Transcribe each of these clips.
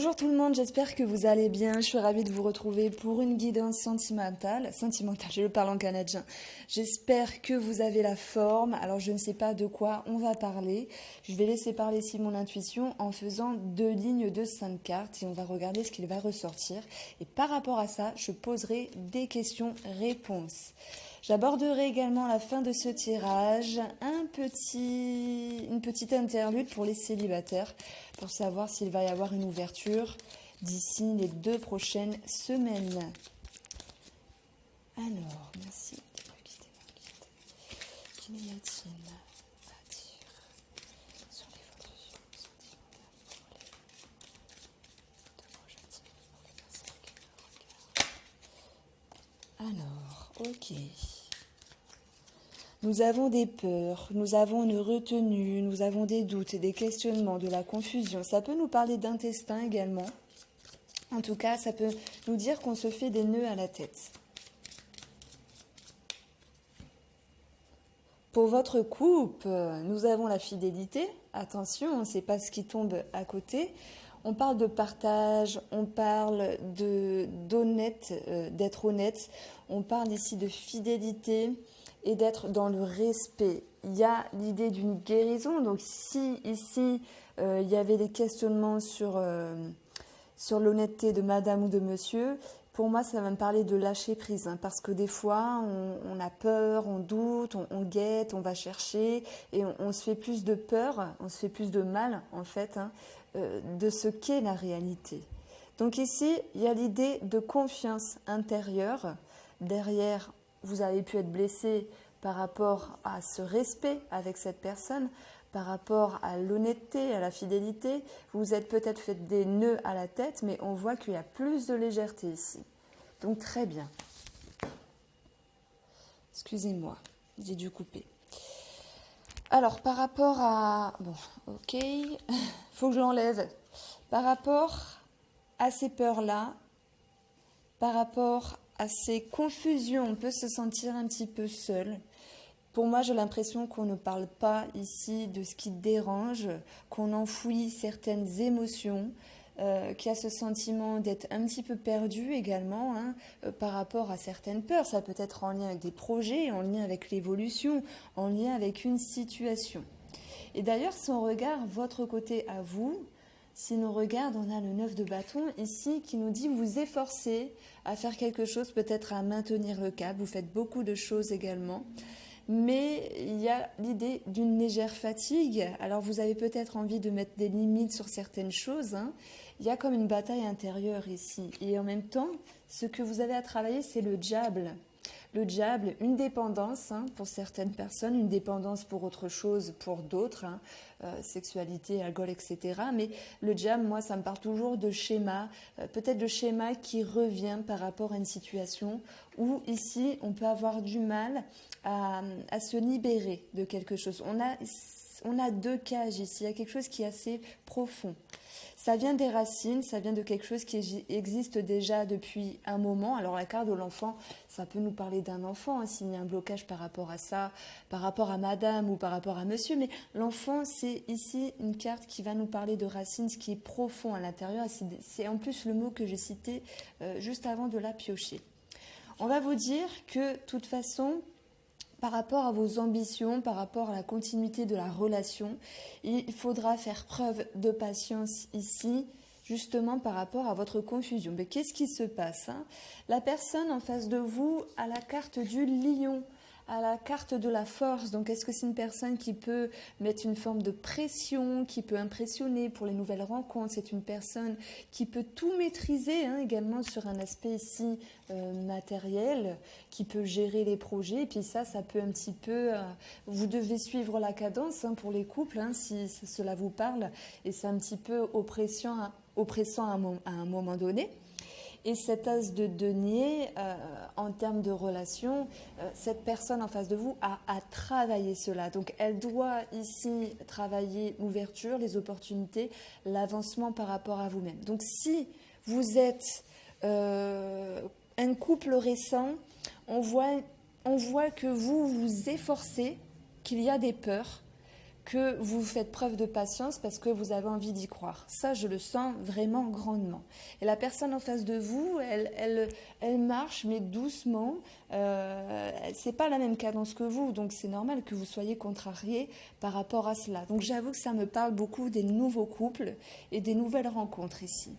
Bonjour tout le monde, j'espère que vous allez bien. Je suis ravie de vous retrouver pour une guidance sentimentale, je parle en canadien. J'espère que vous avez la forme. Alors je ne sais pas de quoi on va parler. Je vais laisser parler ici mon intuition en faisant 2 lignes de 5 cartes et on va regarder ce qu'il va ressortir. Et par rapport à ça, je poserai des questions-réponses. J'aborderai également à la fin de ce tirage une petite interlude pour les célibataires pour savoir s'il va y avoir une ouverture d'ici les 2 prochaines semaines. Alors, merci. Qu'il y a-t-il à dire sur l'évolution sentimentale pour les 2 prochaines semaines pour les personnes qui me regardent? Alors, ok. Nous avons des peurs, nous avons une retenue, nous avons des doutes, des questionnements, de la confusion. Ça peut nous parler d'intestin également. En tout cas, ça peut nous dire qu'on se fait des nœuds à la tête. Pour votre couple, nous avons la fidélité. Attention, on ne sait pas ce qui tombe à côté. On parle de partage, on parle d'être honnête. On parle ici de fidélité et d'être dans le respect. Il y a l'idée d'une guérison. Donc si ici, il y avait des questionnements sur l'honnêteté de madame ou de monsieur, pour moi, ça va me parler de lâcher prise. Parce que des fois, on a peur, on doute, on guette, on va chercher et on se fait plus de peur, on se fait plus de mal, en fait, de ce qu'est la réalité. Donc ici, il y a l'idée de confiance intérieure. Derrière, vous avez pu être blessé par rapport à ce respect avec cette personne, par rapport à l'honnêteté, à la fidélité. Vous vous êtes peut-être fait des nœuds à la tête, mais on voit qu'il y a plus de légèreté ici. Donc très bien. Excusez-moi, j'ai dû couper. Alors, par rapport à... Bon, ok, faut que je l'enlève. Par rapport à ces peurs-là, par rapport à ces confusions, on peut se sentir un petit peu seul. Pour moi, j'ai l'impression qu'on ne parle pas ici de ce qui dérange, qu'on enfouit certaines émotions, qu'il y a ce sentiment d'être un petit peu perdu également par rapport à certaines peurs. Ça peut être en lien avec des projets, en lien avec l'évolution, en lien avec une situation. Et d'ailleurs, si on regarde votre côté à vous, si on regarde, on a le 9 de bâton ici qui nous dit vous efforcez à faire quelque chose, peut-être à maintenir le cap. Vous faites beaucoup de choses également. Mais il y a l'idée d'une légère fatigue. Alors vous avez peut-être envie de mettre des limites sur certaines choses. Il y a comme une bataille intérieure ici. Et en même temps, ce que vous avez à travailler, c'est le diable. Le diable, une dépendance pour certaines personnes, une dépendance pour autre chose pour d'autres, sexualité, alcool, etc. Mais le diable, moi, ça me parle toujours de schéma, peut-être de schéma qui revient par rapport à une situation où ici, on peut avoir du mal à se libérer de quelque chose. On a 2 cages ici, il y a quelque chose qui est assez profond. Ça vient des racines, ça vient de quelque chose qui existe déjà depuis un moment. Alors la carte de l'enfant, ça peut nous parler d'un enfant, s'il y a un blocage par rapport à ça, par rapport à madame ou par rapport à monsieur. Mais l'enfant, c'est ici une carte qui va nous parler de racines, ce qui est profond à l'intérieur. C'est en plus le mot que j'ai cité juste avant de la piocher. On va vous dire que, de toute façon, par rapport à vos ambitions, par rapport à la continuité de la relation, il faudra faire preuve de patience ici, justement par rapport à votre confusion. Mais qu'est-ce qui se passe La personne en face de vous a la carte du lion, à la carte de la force. Donc, est-ce que c'est une personne qui peut mettre une forme de pression, qui peut impressionner pour les nouvelles rencontres? C'est une personne qui peut tout maîtriser, également sur un aspect ici matériel, qui peut gérer les projets. Et puis ça peut un petit peu... vous devez suivre la cadence pour les couples, si cela vous parle. Et c'est un petit peu oppressant à un moment donné. Et cet as de denier, en termes de relation, cette personne en face de vous a à travailler cela. Donc elle doit ici travailler l'ouverture, les opportunités, l'avancement par rapport à vous-même. Donc si vous êtes un couple récent, on voit que vous vous efforcez, qu'il y a des peurs, que vous faites preuve de patience parce que vous avez envie d'y croire. Ça, je le sens vraiment grandement. Et la personne en face de vous, elle marche, mais doucement. C'est pas la même cadence que vous, donc c'est normal que vous soyez contrarié par rapport à cela. Donc j'avoue que ça me parle beaucoup des nouveaux couples et des nouvelles rencontres ici.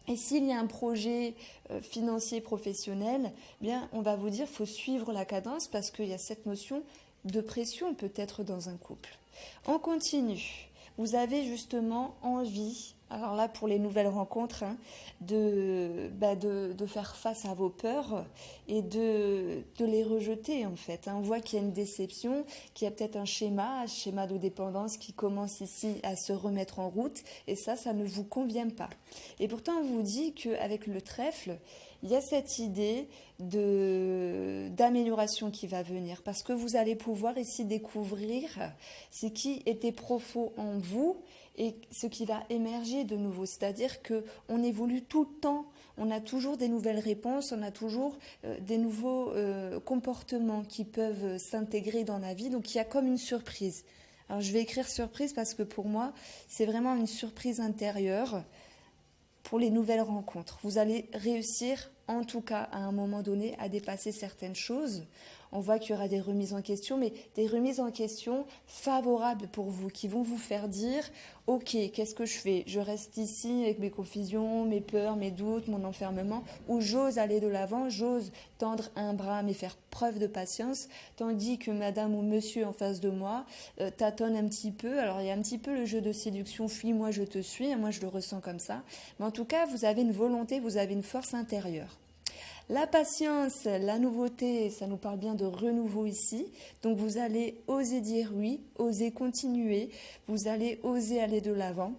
Et s'il y a un projet financier professionnel, eh bien, on va vous dire qu'il faut suivre la cadence parce qu'il y a cette notion de pression peut-être dans un couple. On continue. Vous avez justement envie, alors là pour les nouvelles rencontres, de faire face à vos peurs et de les rejeter en fait. On voit qu'il y a une déception, qu'il y a peut-être un schéma de dépendance qui commence ici à se remettre en route et ça ne vous convient pas. Et pourtant on vous dit qu'avec le trèfle, il y a cette idée d'amélioration qui va venir parce que vous allez pouvoir ici découvrir ce qui était profond en vous et ce qui va émerger de nouveau. C'est-à-dire qu'on évolue tout le temps, on a toujours des nouvelles réponses, on a toujours des nouveaux comportements qui peuvent s'intégrer dans la vie. Donc il y a comme une surprise. Alors je vais écrire surprise parce que pour moi, c'est vraiment une surprise intérieure pour les nouvelles rencontres. Vous allez réussir, en tout cas à un moment donné, à dépasser certaines choses. On voit qu'il y aura des remises en question, mais des remises en question favorables pour vous, qui vont vous faire dire « Ok, qu'est-ce que je fais? Je reste ici avec mes confusions, mes peurs, mes doutes, mon enfermement, ou j'ose aller de l'avant, j'ose tendre un bras, mais faire preuve de patience, tandis que madame ou monsieur en face de moi tâtonne un petit peu. Alors il y a un petit peu le jeu de séduction, fuis-moi, je te suis, moi je le ressens comme ça. Mais en tout cas, vous avez une volonté, vous avez une force intérieure. La patience, la nouveauté, ça nous parle bien de renouveau ici. Donc vous allez oser dire oui, oser continuer, vous allez oser aller de l'avant.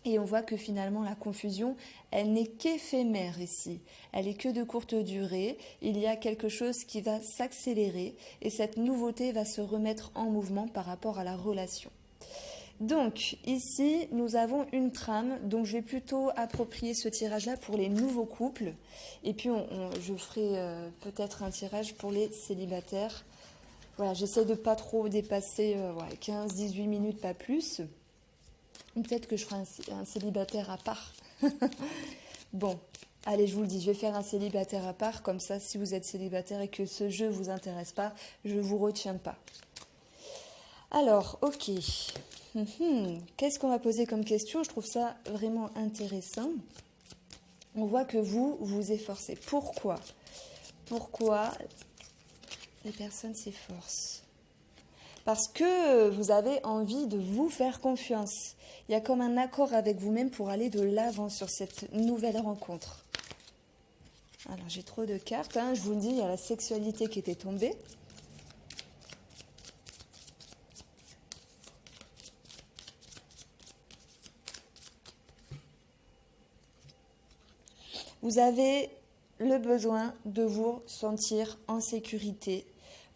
Et on voit que finalement la confusion, elle n'est qu'éphémère ici. Elle est que de courte durée. Il y a quelque chose qui va s'accélérer et cette nouveauté va se remettre en mouvement par rapport à la relation. Donc ici, nous avons une trame, donc je vais plutôt approprier ce tirage-là pour les nouveaux couples. Et puis je ferai peut-être un tirage pour les célibataires. Voilà, j'essaie de pas trop dépasser 15-18 minutes, pas plus. Ou peut-être que je ferai un célibataire à part. Bon, allez, je vous le dis, je vais faire un célibataire à part. Comme ça, si vous êtes célibataire et que ce jeu ne vous intéresse pas, je ne vous retiens pas. Alors, ok. Qu'est-ce qu'on va poser comme question? Je trouve ça vraiment intéressant. On voit que vous vous efforcez. Pourquoi les personnes s'efforcent? Parce que vous avez envie de vous faire confiance. Il y a comme un accord avec vous-même pour aller de l'avant sur cette nouvelle rencontre. Alors, j'ai trop de cartes. Je vous le dis, il y a la sexualité qui était tombée. Vous avez le besoin de vous sentir en sécurité.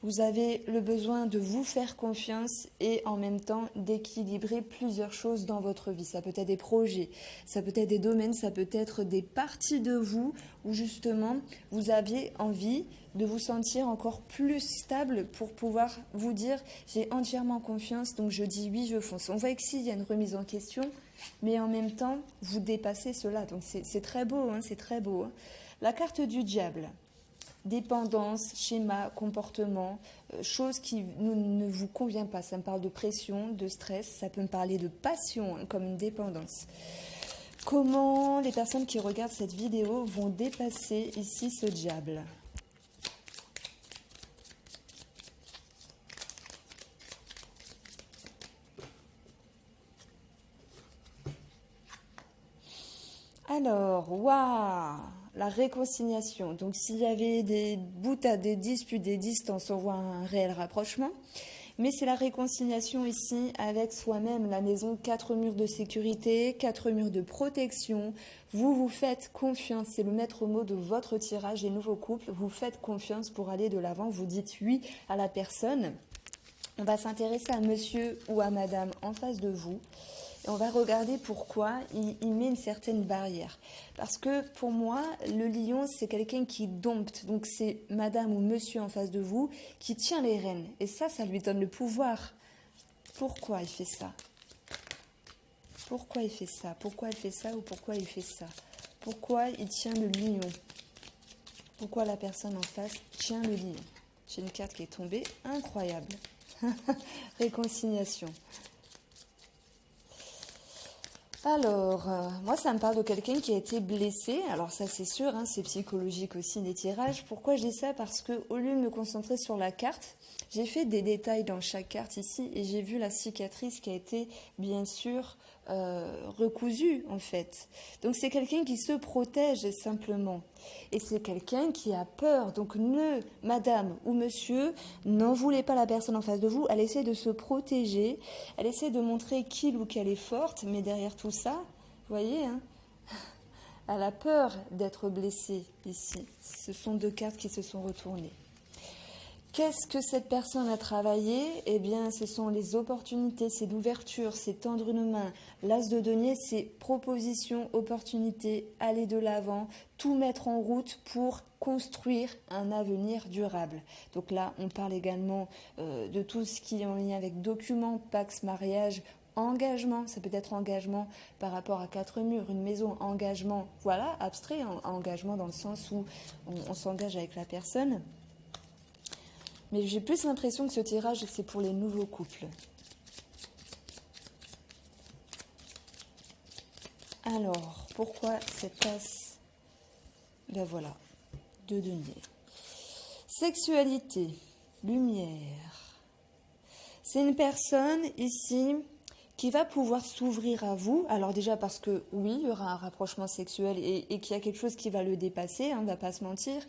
Vous avez le besoin de vous faire confiance et en même temps d'équilibrer plusieurs choses dans votre vie. Ça peut être des projets, ça peut être des domaines, ça peut être des parties de vous où justement vous aviez envie de vous sentir encore plus stable pour pouvoir vous dire j'ai entièrement confiance donc je dis oui, je fonce. On voit qu'ici il y a une remise en question mais en même temps vous dépassez cela. Donc c'est très beau, c'est très beau. La carte du diable. Dépendance, schéma, comportement, choses qui ne vous convient pas. Ça me parle de pression, de stress, ça peut me parler de passion, comme une dépendance. Comment les personnes qui regardent cette vidéo vont dépasser ici ce diable? Alors, waouh, la réconciliation. Donc, s'il y avait des boutades, des disputes, des distances, on voit un réel rapprochement. Mais c'est la réconciliation ici avec soi-même, la maison, 4 murs de sécurité, 4 murs de protection. Vous vous faites confiance, c'est le maître mot de votre tirage, les nouveaux couples. Vous faites confiance pour aller de l'avant, vous dites oui à la personne. On va s'intéresser à monsieur ou à madame en face de vous. Et on va regarder pourquoi il met une certaine barrière. Parce que pour moi, le lion, c'est quelqu'un qui dompte. Donc c'est madame ou monsieur en face de vous qui tient les rênes. Et ça lui donne le pouvoir. Pourquoi il fait ça? Pourquoi il fait ça? Pourquoi elle fait ça ou pourquoi il fait ça? Pourquoi il tient le lion? Pourquoi la personne en face tient le lion? J'ai une carte qui est tombée, incroyable. Réconciliation. Alors, moi, ça me parle de quelqu'un qui a été blessé. Alors ça, c'est sûr, hein, c'est psychologique aussi, les tirages. Pourquoi je dis ça? Parce que au lieu de me concentrer sur la carte, j'ai fait des détails dans chaque carte ici et j'ai vu la cicatrice qui a été, bien sûr, recousue, en fait. Donc, c'est quelqu'un qui se protège, simplement. Et c'est quelqu'un qui a peur. Donc, madame ou monsieur, n'en voulez pas la personne en face de vous. Elle essaie de se protéger. Elle essaie de montrer qu'il ou qu'elle est forte. Mais derrière tout ça, vous voyez, hein, elle a peur d'être blessée ici. Ce sont deux cartes qui se sont retournées. Qu'est-ce que cette personne a travaillé? Eh bien, ce sont les opportunités, c'est l'ouverture, c'est tendre une main. L'as de denier, c'est proposition, opportunité, aller de l'avant, tout mettre en route pour construire un avenir durable. Donc là, on parle également de tout ce qui est en lien avec documents, pax, mariage, engagement. Ça peut être engagement par rapport à quatre murs, une maison, engagement, voilà, abstrait, engagement dans le sens où on s'engage avec la personne. Mais j'ai plus l'impression que ce tirage, c'est pour les nouveaux couples. Alors, pourquoi cette as? Ben voilà, deux deniers. Sexualité, lumière. C'est une personne ici qui va pouvoir s'ouvrir à vous. Alors déjà parce que oui, il y aura un rapprochement sexuel et qu'il y a quelque chose qui va le dépasser, hein, on ne va pas se mentir.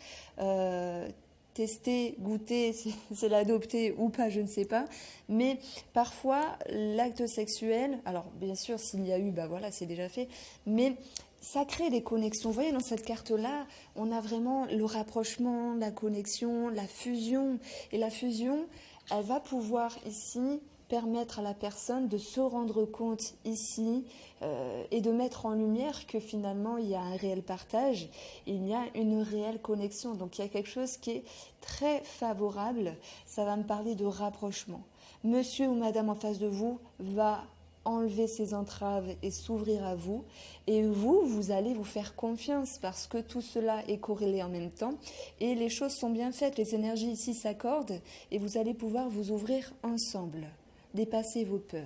Tester, goûter, c'est l'adopter ou pas, je ne sais pas. Mais parfois, l'acte sexuel, alors bien sûr, s'il y a eu, bah voilà, c'est déjà fait, mais ça crée des connexions. Vous voyez, dans cette carte-là, on a vraiment le rapprochement, la connexion, la fusion. Et la fusion, elle va pouvoir ici permettre à la personne de se rendre compte ici et de mettre en lumière que finalement il y a un réel partage, il y a une réelle connexion. Donc il y a quelque chose qui est très favorable, ça va me parler de rapprochement. Monsieur ou madame en face de vous va enlever ses entraves et s'ouvrir à vous. Et vous allez vous faire confiance parce que tout cela est corrélé en même temps. Et les choses sont bien faites, les énergies ici s'accordent et vous allez pouvoir vous ouvrir ensemble. Dépasser vos peurs.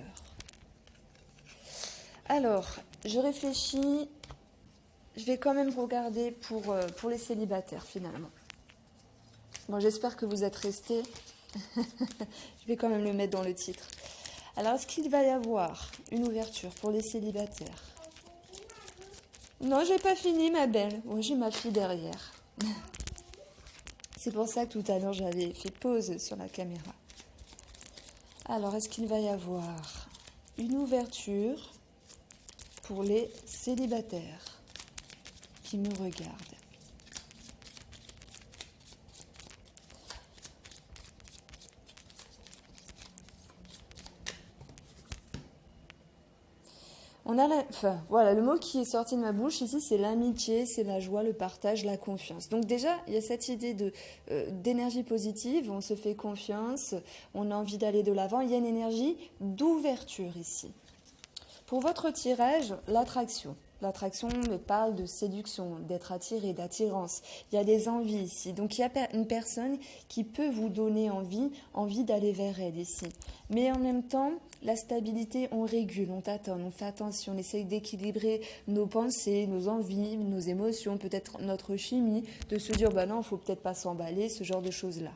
Alors, je réfléchis. Je vais quand même regarder pour les célibataires, finalement. Bon, j'espère que vous êtes restés. Je vais quand même le mettre dans le titre. Alors, est-ce qu'il va y avoir une ouverture pour les célibataires? Non, j'ai pas fini, ma belle. Bon, j'ai ma fille derrière. C'est pour ça que tout à l'heure, j'avais fait pause sur la caméra. Alors, est-ce qu'il va y avoir une ouverture pour les célibataires qui me regardent? On a voilà, le mot qui est sorti de ma bouche ici, c'est l'amitié, c'est la joie, le partage, la confiance. Donc déjà, il y a cette idée d'énergie positive, on se fait confiance, on a envie d'aller de l'avant, il y a une énergie d'ouverture ici. Pour votre tirage, l'attraction. L'attraction me parle de séduction, d'être attiré, d'attirance. Il y a des envies ici. Donc il y a une personne qui peut vous donner envie d'aller vers elle ici. Mais en même temps, la stabilité, on régule, on tâtonne, on fait attention, on essaye d'équilibrer nos pensées, nos envies, nos émotions, peut-être notre chimie, de se dire, bah non, il ne faut peut-être pas s'emballer, ce genre de choses-là.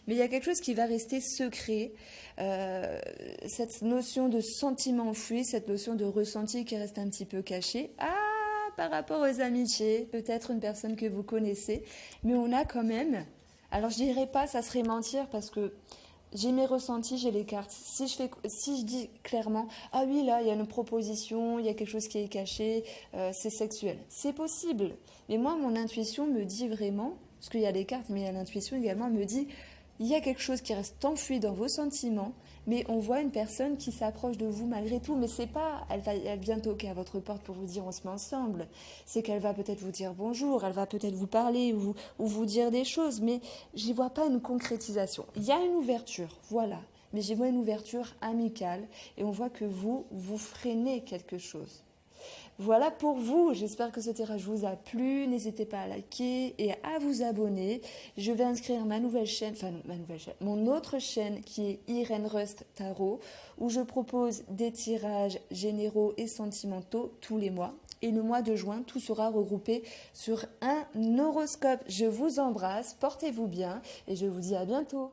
Mais il y a quelque chose qui va rester secret, cette notion de sentiment enfoui, cette notion de ressenti qui reste un petit peu caché. Ah, par rapport aux amitiés, peut-être une personne que vous connaissez, mais on a quand même, alors je dirais pas, ça serait mentir parce que j'ai mes ressentis, j'ai les cartes. Si je dis clairement, ah oui, là, il y a une proposition, il y a quelque chose qui est caché, c'est sexuel. C'est possible. Mais moi, mon intuition me dit vraiment, parce qu'il y a les cartes, mais il y a l'intuition également, me dit, il y a quelque chose qui reste enfoui dans vos sentiments, mais on voit une personne qui s'approche de vous malgré tout. Mais c'est pas, elle vient toquer à votre porte pour vous dire on se met ensemble. C'est qu'elle va peut-être vous dire bonjour, elle va peut-être vous parler ou vous dire des choses, mais j'y vois pas une concrétisation. Il y a une ouverture, voilà. mais j'y vois une ouverture amicale et on voit que vous freinez quelque chose. Voilà pour vous, j'espère que ce tirage vous a plu, n'hésitez pas à liker et à vous abonner. Je vais inscrire ma nouvelle chaîne, mon autre chaîne qui est Irène Rust Tarot, où je propose des tirages généraux et sentimentaux tous les mois. Et le mois de juin, tout sera regroupé sur un horoscope. Je vous embrasse, portez-vous bien et je vous dis à bientôt.